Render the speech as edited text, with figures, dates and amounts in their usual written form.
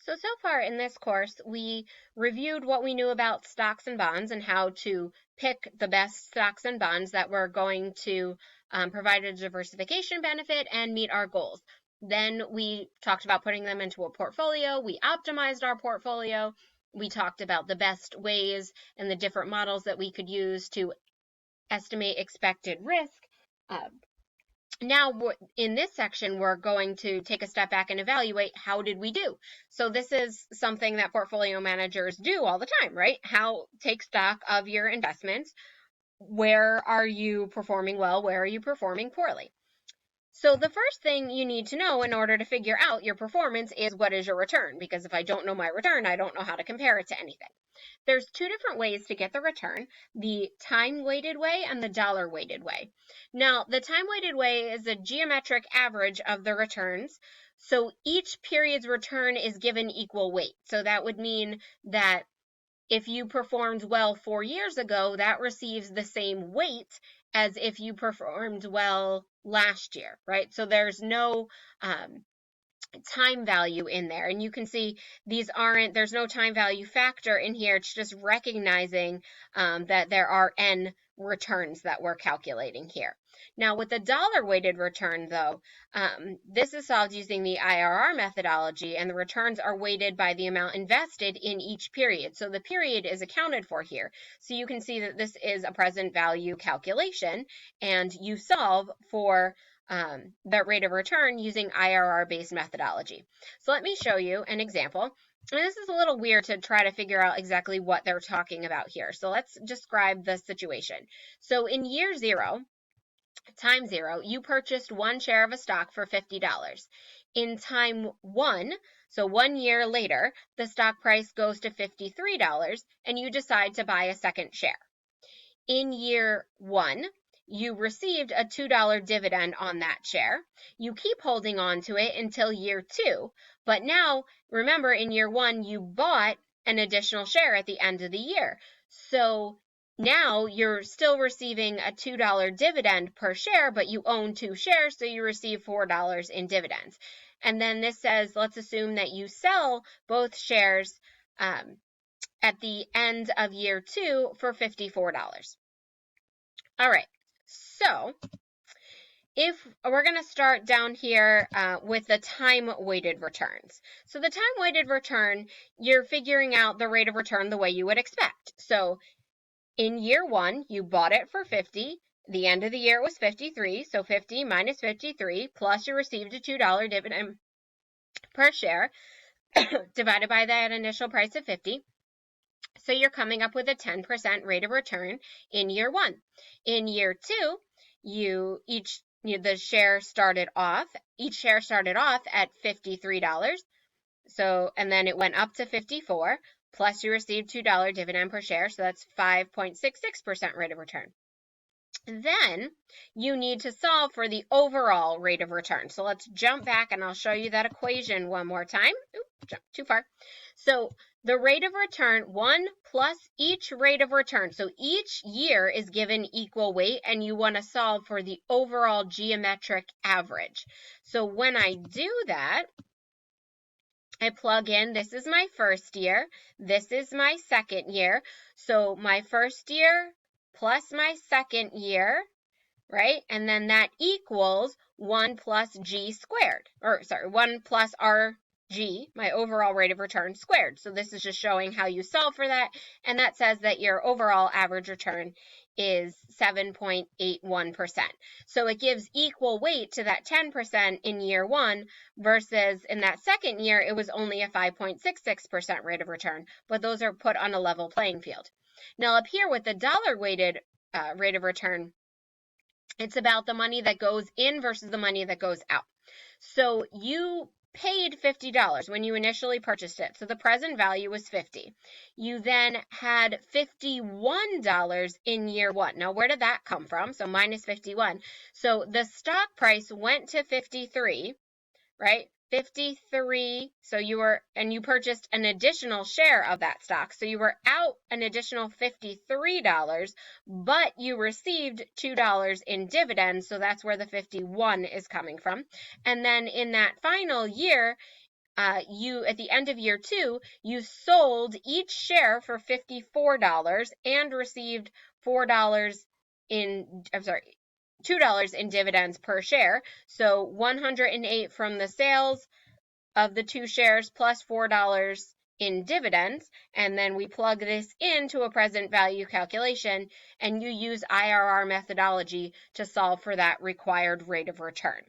So far in this course, we reviewed what we knew about stocks and bonds and how to pick the best stocks and bonds that were going to provide a diversification benefit and meet our goals. Then we talked about putting them into a portfolio. We optimized our portfolio. We talked about the best ways and the different models that we could use to estimate expected risk. Now, in this section, we're going to take a step back and evaluate how did we do. So this is something that portfolio managers do all the time, right? Take stock of your investments. Where are you performing well? Where are you performing poorly? So the first thing you need to know in order to figure out your performance is what is your return? Because if I don't know my return, I don't know how to compare it to anything. There's two different ways to get the return, the time-weighted way and the dollar-weighted way. Now, the time-weighted way is a geometric average of the returns. So each period's return is given equal weight. So that would mean that if you performed well 4 years ago, that receives the same weight as if you performed well last year, right? So there's no time value in there. And you can see there's no time value factor in here. It's just recognizing that there are N returns that we're calculating here. Now with the dollar weighted return though, this is solved using the IRR methodology, and the returns are weighted by the amount invested in each period. So the period is accounted for here. So you can see that this is a present value calculation, and you solve for that rate of return using IRR-based methodology. So let me show you an example. And this is a little weird to try to figure out exactly what they're talking about here. So let's describe the situation. So in year zero, time zero, you purchased one share of a stock for $50. In time one, so 1 year later, the stock price goes to $53 and you decide to buy a second share. In year one, you received a $2 dividend on that share. You keep holding on to it until year two, but now remember in year one, you bought an additional share at the end of the year. So now you're still receiving a $2 dividend per share, but you own 2 shares, so you receive $4 in dividends. And then this says, let's assume that you sell both shares at the end of year two for $54. All right, so if we're going to start down here with the time-weighted returns. So the time-weighted return, you're figuring out the rate of return the way you would expect. So in year one, you bought it for 50. The end of the year was 53. So 50 minus 53, plus you received a $2 dividend per share divided by that initial price of 50. So you're coming up with a 10% rate of return in year one. In year two, each share started off at $53. So, and then it went up to 54, plus you received $2 dividend per share. So that's 5.66% rate of return. Then you need to solve for the overall rate of return. So let's jump back and I'll show you that equation one more time. Oops, jumped too far. So the rate of return, 1 plus each rate of return. So each year is given equal weight and you want to solve for the overall geometric average. So when I do that, I plug in, this is my first year, this is my second year. So my first year plus my second year, right? And then that equals 1 plus G squared, 1 plus RG, my overall rate of return squared. So this is just showing how you solve for that. And that says that your overall average return is 7.81%. So it gives equal weight to that 10% in year one versus in that second year, it was only a 5.66% rate of return, but those are put on a level playing field. Now up here with the dollar weighted rate of return, it's about the money that goes in versus the money that goes out. So you paid $50 when you initially purchased it. So the present value was $50. You then had $51 in year one. Now, where did that come from? So minus 51. So the stock price went to 53, right? 53, so you purchased an additional share of that stock. So you were out an additional $53, but you received $2 in dividends. So that's where the 51 is coming from. And then in that final year, you at the end of year 2, you sold each share for $54 and received $2 in dividends per share. So 108 from the sales of the 2 shares plus $4 in dividends, and then we plug this into a present value calculation, and you use IRR methodology to solve for that required rate of return.